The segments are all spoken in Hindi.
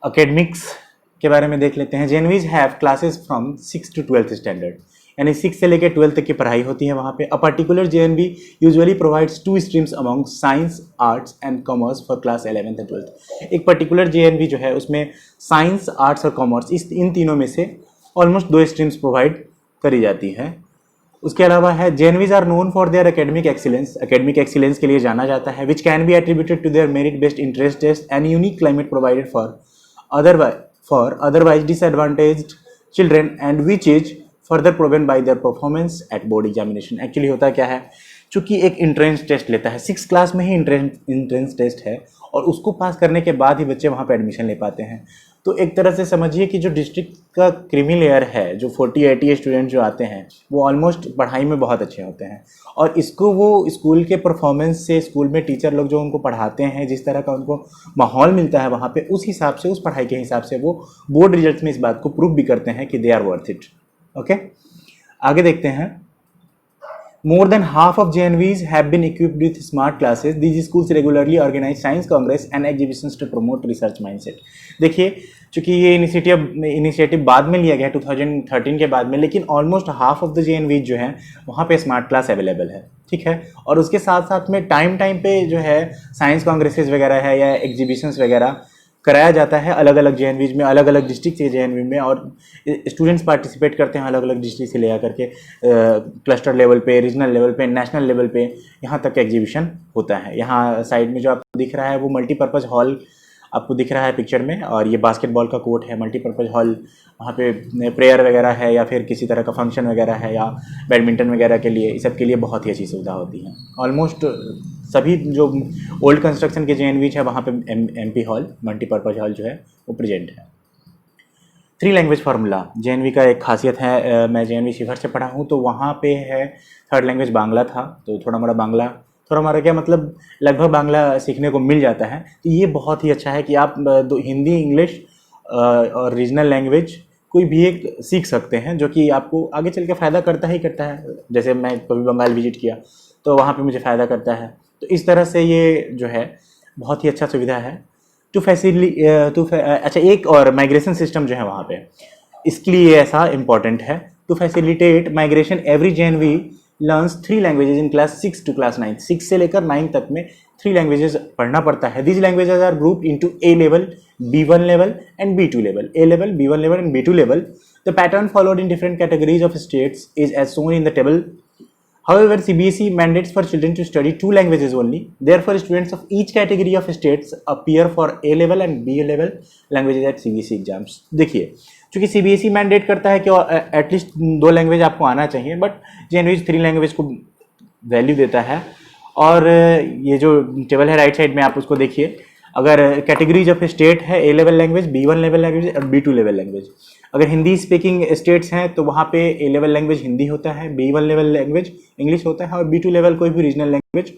अकेडमिक्स के बारे में देख लेते हैं। JNVs have classes from 6 to 12th standard, यानी 6 से लेकर 12 तक की पढ़ाई होती है वहाँ पे। A particular JNV usually provides 2 streams among science, arts and commerce for class 11th and 12th। एक पर्टिकुलर जेएनवी जो है उसमें साइंस, आर्ट्स और कॉमर्स इन तीनों में से ऑलमोस्ट 2 स्ट्रीम्स प्रोवाइड करी जाती है। उसके अलावा है JNVs are known for their academic excellence, academic excellence के लिए जाना जाता है, which can be attributed to their merit based interest test and unique climate provided for otherwise disadvantaged children and which is further proven by their performance at board examination. Actually होता क्या है, चूंकि एक इंट्रेंस टेस्ट लेता है, 6 क्लास में ही इंट्रेंस टेस्ट है और उसको पास करने के बाद ही बच्चे वहाँ पे एडमिशन ले पाते हैं। तो एक तरह से समझिए कि जो डिस्ट्रिक्ट का क्रीमी लेयर है, जो 40-80 स्टूडेंट जो आते हैं वो ऑलमोस्ट पढ़ाई में बहुत अच्छे होते हैं और इसको वो स्कूल के परफॉर्मेंस से, स्कूल में टीचर लोग जो उनको पढ़ाते हैं, जिस तरह का उनको माहौल मिलता है वहाँ पे, उस हिसाब से, उस पढ़ाई के हिसाब से वो बोर्ड रिजल्ट्स में इस बात को प्रूव भी करते हैं कि they are worth it. Okay, आगे देखते हैं। More than half of JNVs have been equipped with smart classes. These schools regularly organize science congress and exhibitions to promote research mindset. देखिए, चूंकि ये इनिशिएटिव बाद में लिया गया 2013 के बाद में, लेकिन almost half of the JNVs जो है वहाँ पे स्मार्ट क्लास अवेलेबल है, ठीक है। और उसके साथ साथ में टाइम पे जो है साइंस कांग्रेसेस वगैरह है या एग्जीबिशंस वगैरह कराया जाता है अलग अलग JNVs में, अलग अलग डिस्ट्रिक्ट से JNV में, और स्टूडेंट्स पार्टिसिपेट करते हैं अलग अलग डिस्ट्रिक्ट से ले करके क्लस्टर लेवल पे, रीजनल लेवल पे, नेशनल लेवल पे, यहाँ तक एग्जीबिशन होता है। यहाँ साइड में जो आपको दिख रहा है वो मल्टीपर्पज़ हॉल आपको दिख रहा है पिक्चर में, और ये बास्केटबॉल का कोर्ट है, मल्टीपर्पज़ हॉल। वहाँ पे प्रेयर वगैरह है या फिर किसी तरह का फंक्शन वगैरह है या बैडमिंटन वगैरह के लिए, इस सब के लिए बहुत ही अच्छी सुविधा होती है। ऑलमोस्ट सभी जो ओल्ड कंस्ट्रक्शन के JNVs है वहाँ पे MP हॉल, मल्टीपर्पज़ हॉल जो है वो प्रेजेंट है। 3 लैंग्वेज फार्मूला JNV का एक खासियत है। मैं JNV शिवहर से पढ़ा हूँ तो वहाँ पे है 3rd लैंग्वेज बांग्ला था, तो थोड़ा मोड़ा क्या मतलब लगभग बांग्ला सीखने को मिल जाता है। तो ये बहुत ही अच्छा है कि आप हिंदी, इंग्लिश और रीजनल लैंग्वेज कोई भी एक सीख सकते हैं, जो कि आपको आगे चल के फ़ायदा करता है। जैसे मैं कभी बंगाल विजिट किया तो वहाँ पे मुझे फ़ायदा करता है। तो इस तरह से ये जो है बहुत ही अच्छा सुविधा है। अच्छा, एक और माइग्रेशन सिस्टम जो है वहाँ पे, इसके लिए ऐसा इम्पॉर्टेंट है। To facilitate migration every JNV learns 3 languages in class 6 to class 9। 6 से लेकर 9 तक में 3 लैंग्वेजेज पढ़ना पड़ता है। These languages are group into A level, B1 level and B2 level. A level, B1 level and B2 level. The pattern followed in different categories of states is as shown in the table. However, CBSE mandates for children to study 2 languages only. Therefore, students of each category of states appear for A level and B level languages at CBSE exams. देखिए, चूँकि CBSE मैंडेट करता है कि एटलीस्ट 2 लैंग्वेज आपको आना चाहिए, बट JNV 3 लैंग्वेज को वैल्यू देता है। और ये जो टेबल है राइट साइड में, आप उसको देखिए। अगर कैटेगरीज ऑफ स्टेट है A level language, B1 level language और B2 लेवल लैंग्वेज। अगर हिंदी स्पीकिंग स्टेट्स हैं तो वहाँ पे A लेवल लैंग्वेज हिंदी होता है, B1 लेवल लैंग्वेज इंग्लिश होता है और B2 लेवल कोई भी रीजनल लैंग्वेज।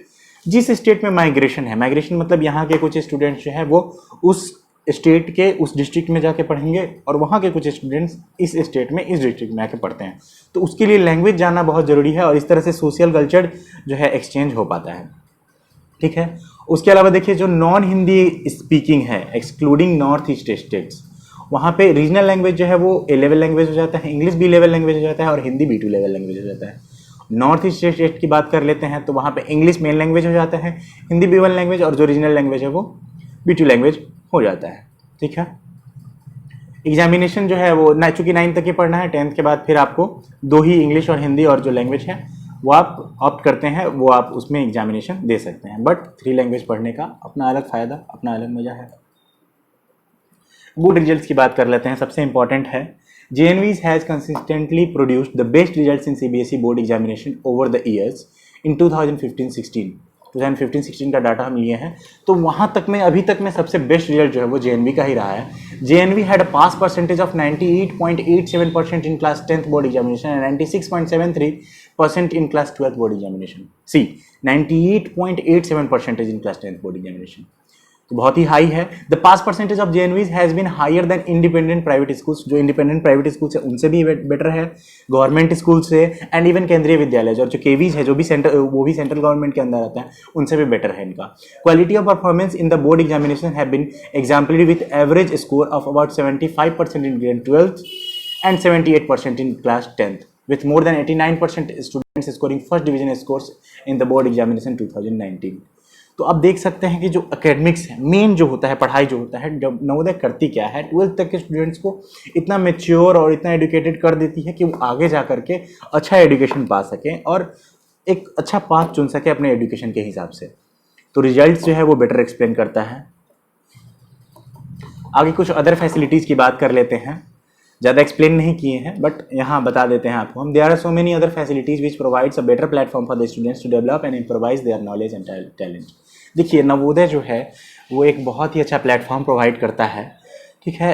जिस स्टेट में माइग्रेशन है, माइग्रेशन मतलब यहाँ के कुछ स्टूडेंट्स जो है वो उस स्टेट के उस डिस्ट्रिक्ट में जाके पढ़ेंगे और वहाँ के कुछ स्टूडेंट्स इस स्टेट में इस डिस्ट्रिक्ट में आके पढ़ते हैं। तो उसके लिए लैंग्वेज जानना बहुत ज़रूरी है और इस तरह से सोशल कल्चर जो है एक्सचेंज हो पाता है, ठीक है। उसके अलावा देखिए, जो नॉन हिंदी स्पीकिंग है एक्सक्लूडिंग नॉर्थ ईस्ट स्टेट्स, वहाँ पे रीजनल लैंग्वेज जो है वो A लेवल लैंग्वेज हो जाता है, इंग्लिश B लेवल लैंग्वेज हो जाता है और हिंदी B2 लेवल लैंग्वेज हो जाता है। नॉर्थ ईस्ट स्टेट की बात कर लेते हैं तो वहाँ पे इंग्लिश मेन लैंग्वेज हो जाता है, हिंदी B1 लैंग्वेज और जो रीजनल लैंग्वेज है वो B2 लैंग्वेज हो जाता है, ठीक है। एग्जामिनेशन जो है वो चूँकि 9 तक ही पढ़ना है, 10th के बाद फिर आपको 2 ही इंग्लिश और हिंदी और जो लैंग्वेज है वो आप ऑप्ट करते हैं, वो आप उसमें एग्जामिनेशन दे सकते हैं। बट 3 लैंग्वेज पढ़ने का अपना अलग फ़ायदा, अपना अलग मज़ा है। गुड रिजल्ट्स की बात कर लेते हैं। सबसे इंपॉर्टेंट है, JNVs has consistently produced the best results in CBSE board examination over the years in 2015-16 का डाटा हम लिए हैं। तो वहाँ तक में अभी तक में सबसे बेस्ट रिजल्ट जो है वो JNV का ही रहा है। JNV had a pass percentage of 98.87% in class 10th board examination and 96.73% in class 12th board examination. 98.87% in class 10th board examination. तो बहुत ही हाई है। The pass percentage of JNVs has been higher than independent private schools, जो इंडिपेंडेंट प्राइवेट स्कूल्स है उनसे भी बेटर है, गवर्नमेंट स्कूल से, एंड इवन केंद्रीय विद्यालय और जो केवीज है जो भी वो भी सेंट्रल गवर्नमेंट के अंदर आते हैं, उनसे भी बेटर है इनका। Quality of performance in the board examination have been exemplary with average score of about 75% in grade 12th and 78% in class 10th, with more than 89% students scoring first division scores in the board examination 2019। तो आप देख सकते हैं कि जो एकेडमिक्स है, मेन जो होता है, पढ़ाई जो होता है, जब नवोदय करती क्या है, 12th तक के स्टूडेंट्स को इतना मेच्योर और इतना एडुकेटेड कर देती है कि वो आगे जा करके अच्छा एजुकेशन पा सकें और एक अच्छा पाथ चुन सके अपने एजुकेशन के हिसाब से। तो रिजल्ट जो है वो बेटर एक्सप्लेन करता है। आगे कुछ अदर फैसिलिटीज़ की बात कर लेते हैं, ज़्यादा एक्सप्लेन नहीं किए हैं बट यहाँ बता देते हैं आपको हम। There are so many other facilities which provides a better platform for the students to develop and improvise their knowledge and talent. देखिए नवोदय जो है वो एक बहुत ही अच्छा प्लेटफॉर्म प्रोवाइड करता है, ठीक है,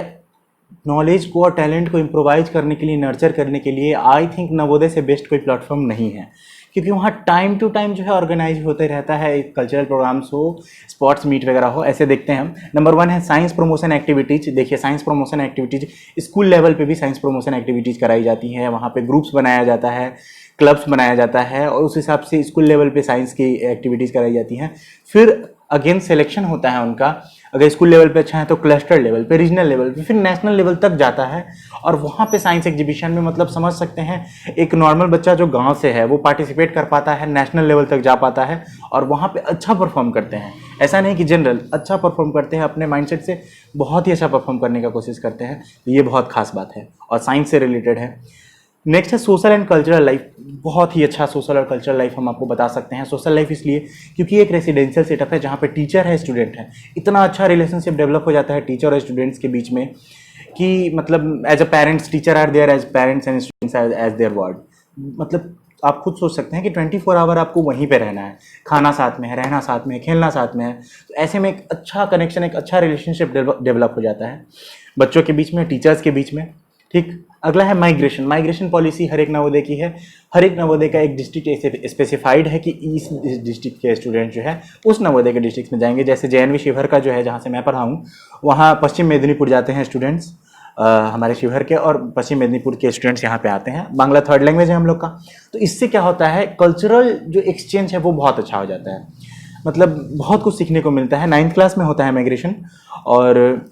नॉलेज को और टैलेंट को इम्प्रोवाइज करने के लिए, नर्चर करने के लिए। आई थिंक नवोदय से बेस्ट कोई प्लेटफॉर्म नहीं है, क्योंकि वहाँ टाइम टू टाइम जो है ऑर्गेनाइज होते रहता है, कल्चरल प्रोग्राम्स हो, स्पोर्ट्स मीट वगैरह हो, ऐसे देखते हैं हम। नंबर 1 है साइंस प्रमोशन एक्टिविटीज़। देखिए science promotion activities school level पे भी साइंस प्रमोशन एक्टिविटीज़ कराई जाती हैं, वहाँ पे ग्रुप्स बनाया जाता है, क्लब्स बनाया जाता है और उस हिसाब से स्कूल लेवल पे साइंस की एक्टिविटीज़ कराई जाती हैं। फिर अगेन सिलेक्शन होता है उनका, अगर स्कूल लेवल पे अच्छा है तो क्लस्टर लेवल पे, रीजनल लेवल पे, फिर नेशनल लेवल तक जाता है और वहाँ पे साइंस एग्जीबिशन में मतलब समझ सकते हैं एक नॉर्मल बच्चा जो गांव से है वो पार्टिसिपेट कर पाता है, नेशनल लेवल तक जा पाता है और वहाँ पे अच्छा परफॉर्म करते हैं। ऐसा नहीं कि जनरल, अच्छा परफॉर्म करते हैं, अपने माइंडसेट से बहुत ही अच्छा परफॉर्म करने का कोशिश करते हैं। तो ये बहुत खास बात है और साइंस से रिलेटेड है। नेक्स्ट है सोशल एंड कल्चरल लाइफ। बहुत ही अच्छा सोशल और कल्चरल लाइफ हम आपको बता सकते हैं। सोशल लाइफ इसलिए क्योंकि एक रेसिडेंशियल सेटअप है जहाँ पे टीचर है, स्टूडेंट है, इतना अच्छा रिलेशनशिप डेवलप हो जाता है टीचर और स्टूडेंट्स के बीच में कि मतलब as a parents teacher are there as parents and students as their ward. मतलब आप खुद सोच सकते हैं कि 24 आवर आपको वहीं पे रहना है, खाना साथ में है, रहना साथ में है, खेलना साथ में है। तो ऐसे में एक अच्छा कनेक्शन, एक अच्छा रिलेशनशिप डेवलप हो जाता है बच्चों के बीच में, टीचर्स के बीच में, ठीक। अगला है माइग्रेशन। माइग्रेशन पॉलिसी हर एक नवोदय की है। हर एक नवोदय का एक डिस्ट्रिक्ट स्पेसिफाइड है कि इस डिस्ट्रिक्ट के स्टूडेंट जो है उस नवोदय के डिस्ट्रिक्ट में जाएंगे। जैसे जेएनवी शिवहर का जो है, जहाँ से मैं पढ़ा हूँ, वहाँ पश्चिम मेदिनीपुर जाते हैं स्टूडेंट्स हमारे शिवहर के, और पश्चिम मेदिनीपुर के स्टूडेंट्स यहाँ पे आते हैं। बांग्ला थर्ड लैंग्वेज है हम लोग का। तो इससे क्या होता है, कल्चरल जो एक्सचेंज है वो बहुत अच्छा हो जाता है, मतलब बहुत कुछ सीखने को मिलता है। 9th क्लास में होता है माइग्रेशन और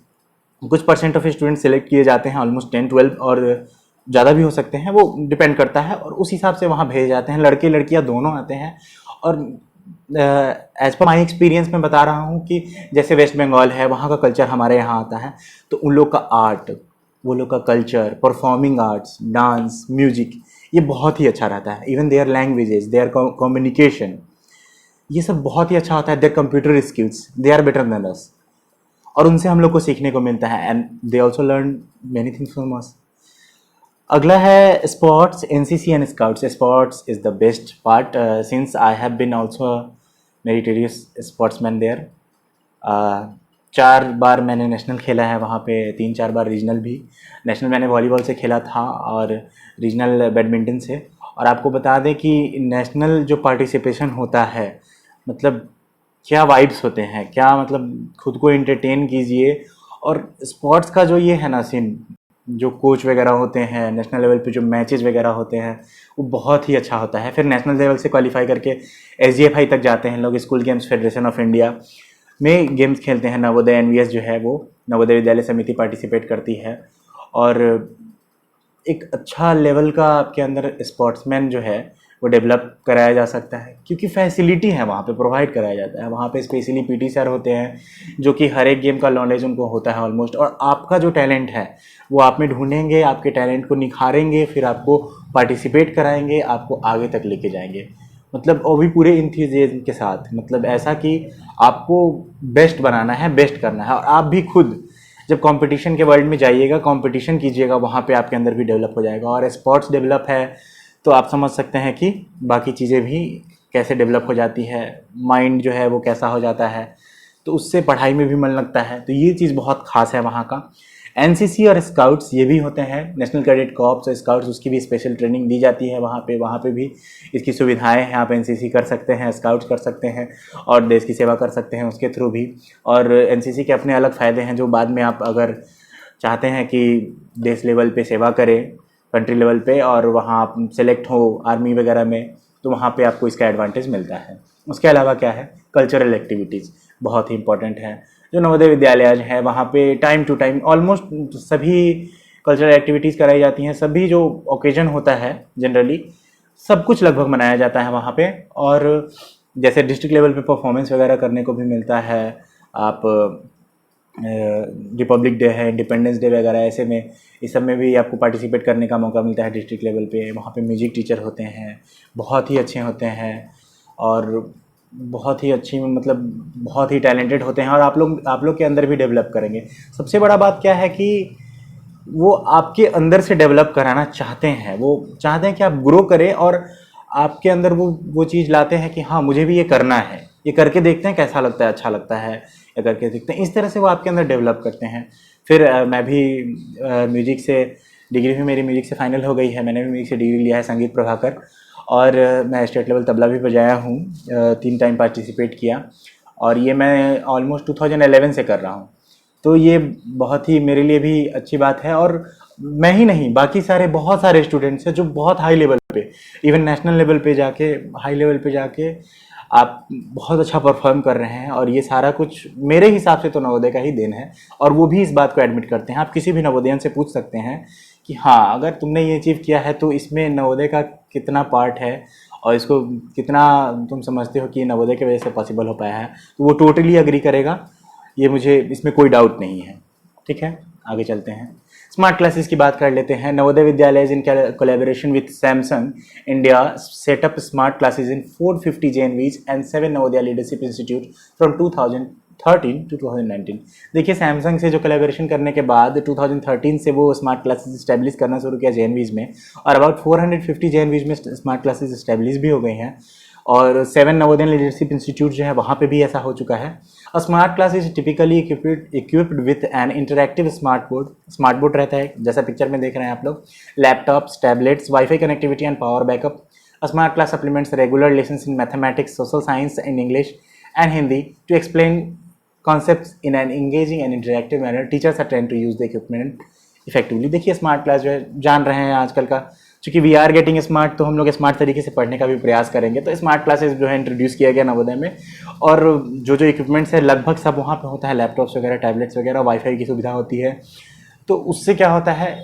कुछ परसेंट ऑफ स्टूडेंट सेलेक्ट किए जाते हैं, ऑलमोस्ट 10-12 और ज़्यादा भी हो सकते हैं, वो डिपेंड करता है, और उस हिसाब से वहाँ भेजे जाते हैं। लड़के लड़कियाँ दोनों आते हैं। और एज पर माई एक्सपीरियंस मैं बता रहा हूँ कि जैसे वेस्ट बंगाल है, वहाँ का कल्चर हमारे यहाँ आता है, तो उन लोग का आर्ट, वो लोग का culture, performing arts, dance, music, ये बहुत ही अच्छा रहता है। Even their languages, their communication, ये सब बहुत ही अच्छा होता है। Their computer skills, they are better than us, और उनसे हम लोग को सीखने को मिलता है, and they also learn many things from us. अगला है sports, NCC and scouts. Sports is the best part since I have been also meritorious sportsman there. 4 बार मैंने नेशनल खेला है वहाँ पे, 3-4 बार रीजनल भी। नेशनल मैंने वॉलीबॉल से खेला था और रीजनल बैडमिंटन से। और आपको बता दें कि नेशनल जो पार्टिसिपेशन होता है, मतलब क्या वाइब्स होते हैं, क्या मतलब खुद को एंटरटेन कीजिए। और स्पोर्ट्स का जो ये है ना सीन, जो कोच वगैरह होते हैं, नेशनल लेवल पे जो मैचेस वगैरह होते हैं, वो बहुत ही अच्छा होता है। फिर नेशनल लेवल से क्वालिफाई करके एसजीएफआई तक जाते हैं लोग, school games federation of India में गेम्स खेलते हैं। नवोदय एनवीएस जो है वो नवोदय विद्यालय समिति पार्टिसिपेट करती है, और एक अच्छा लेवल का आपके अंदर स्पोर्ट्समैन जो है वो डेवलप कराया जा सकता है, क्योंकि फैसिलिटी है वहाँ पे, प्रोवाइड कराया जाता है। वहाँ पे स्पेशली पीटी सर होते हैं जो कि हर एक गेम का नॉलेज उनको होता है ऑलमोस्ट, और आपका जो टैलेंट है वो आप में ढूंढेंगे, आपके टैलेंट को निखारेंगे, फिर आपको पार्टिसिपेट कराएंगे, आपको आगे तक लेके जाएंगे। मतलब वो भी पूरे इंथुजियाज्म के साथ, मतलब ऐसा कि आपको बेस्ट बनाना है, बेस्ट करना है। और आप भी खुद जब कंपटीशन के वर्ल्ड में जाइएगा, कंपटीशन कीजिएगा, वहाँ पे आपके अंदर भी डेवलप हो जाएगा। और स्पोर्ट्स डेवलप है तो आप समझ सकते हैं कि बाकी चीज़ें भी कैसे डेवलप हो जाती है, माइंड जो है वो कैसा हो जाता है, तो उससे पढ़ाई में भी मन लगता है। तो ये चीज़ बहुत ख़ास है वहाँ का। एनसीसी और स्काउट्स ये भी होते हैं, नेशनल कैडेट कॉर्प्स और स्काउट्स, उसकी भी स्पेशल ट्रेनिंग दी जाती है वहाँ पे भी इसकी सुविधाएं हैं। आप एनसीसी कर सकते हैं, स्काउट्स कर सकते हैं और देश की सेवा कर सकते हैं उसके थ्रू भी। और एनसीसी के अपने अलग फ़ायदे हैं जो बाद में आप अगर चाहते हैं कि देश लेवल पे सेवा करें, कंट्री लेवल पे, और वहाँ आप सेलेक्ट हो आर्मी वगैरह में, तो वहाँ पे आपको इसका एडवांटेज मिलता है। उसके अलावा क्या है, कल्चरल एक्टिविटीज़ बहुत ही इंपॉर्टेंट है। जो नवोदय विद्यालय है वहाँ पे टाइम टू टाइम ऑलमोस्ट सभी कल्चरल एक्टिविटीज़ कराई जाती हैं। सभी जो ओकेजन होता है जनरली सब कुछ लगभग मनाया जाता है वहाँ पे। और जैसे डिस्ट्रिक्ट लेवल पे परफॉर्मेंस वगैरह करने को भी मिलता है। आप रिपब्लिक डे है, इंडिपेंडेंस डे वगैरह, ऐसे में इस सब में भी आपको पार्टिसिपेट करने का मौका मिलता है डिस्ट्रिक्ट लेवल पे। वहाँ पे म्यूजिक टीचर होते हैं, बहुत ही अच्छे होते हैं और बहुत ही अच्छी, मतलब बहुत ही टैलेंटेड होते हैं, और आप लोग के अंदर भी डेवलप करेंगे। सबसे बड़ा बात क्या है कि वो आपके अंदर से डेवलप कराना चाहते हैं, वो चाहते हैं कि आप ग्रो करें और आपके अंदर वो चीज़ लाते हैं कि हाँ मुझे भी ये करना है, ये करके देखते हैं कैसा लगता है, अच्छा लगता है, या करके देखते हैं। इस तरह से वो आपके अंदर डेवलप करते हैं। फिर मैं भी म्यूजिक से डिग्री भी मेरी म्यूजिक से फाइनल हो गई है। मैंने भी म्यूजिक से डिग्री लिया है, संगीत प्रभाकर, और मैं स्टेट लेवल तबला भी बजाया हूँ, 3 टाइम पार्टिसिपेट किया, और ये मैं ऑलमोस्ट 2011 से कर रहा हूँ। तो ये बहुत ही मेरे लिए भी अच्छी बात है। और मैं ही नहीं, बाकी बहुत सारे स्टूडेंट्स हैं जो बहुत हाई लेवल पे, इवन नेशनल लेवल पे जाके, हाई लेवल पे जाके आप बहुत अच्छा परफॉर्म कर रहे हैं। और ये सारा कुछ मेरे हिसाब से तो नवोदय का ही देन है, और वो भी इस बात को एडमिट करते हैं। आप किसी भी नवोदयन से पूछ सकते हैं कि हाँ अगर तुमने ये अचीव किया है तो इसमें नवोदय का कितना पार्ट है, और इसको कितना तुम समझते हो कि ये नवोदय की वजह से पॉसिबल हो पाया है, तो वो टोटली अग्री करेगा। ये मुझे इसमें कोई डाउट नहीं है। ठीक है, आगे चलते हैं। स्मार्ट क्लासेस की बात कर लेते हैं। Navodaya Vidyalaya in collaboration with Samsung India setup smart classes in 450 JNVs and 7 Navodaya leadership institute from 2013 to 2019। देखिए, सैमसंग से जो कोलैबोरेशन करने के बाद 2013 से वो स्मार्ट क्लासेस इस्टेब्लिश करना शुरू किया JNVs में, और अबाउट 450 JNVs में स्मार्ट क्लासेस इस्टेब्लिश भी हो गई हैं। और 7 नवोदय लीडरशिप इंस्टीट्यूट जो है वहाँ पे भी ऐसा हो चुका है। अ smart class is typically equipped with an interactive smart board रहता है, जैसा पिक्चर में देख रहे हैं आप लोग, laptops, tablets, wifi connectivity and power backup. A smart class supplements regular lessons in mathematics, social science and English and Hindi to explain concepts in an engaging and interactive manner. Teachers are trained to use the equipment effectively. देखिए, स्मार्ट क्लास जो है, जान रहे हैं आजकल का, चूँकि वी आर गेटिंग स्मार्ट, तो हम लोग स्मार्ट तरीके से पढ़ने का भी प्रयास करेंगे। तो स्मार्ट क्लासेस जो है इंट्रोड्यूस किया गया नवोदय में, और जो इक्विपमेंट्स है लगभग सब वहाँ पे होता है, लैपटॉप्स वगैरह, टैबलेट्स वगैरह, वाईफाई की सुविधा होती है। तो उससे क्या होता है,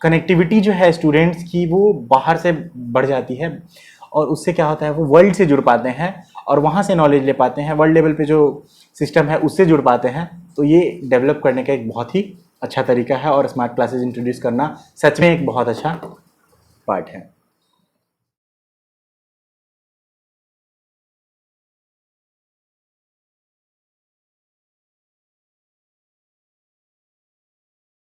कनेक्टिविटी जो है स्टूडेंट्स की वो बाहर से बढ़ जाती है, और उससे क्या होता है, वो वर्ल्ड से जुड़ पाते हैं और वहाँ से नॉलेज ले पाते हैं, वर्ल्ड लेवल पे जो सिस्टम है उससे जुड़ पाते हैं। तो ये डेवलप करने का एक बहुत ही अच्छा तरीका है, और स्मार्ट क्लासेस इंट्रोड्यूस करना सच में एक बहुत अच्छा पार्ट है।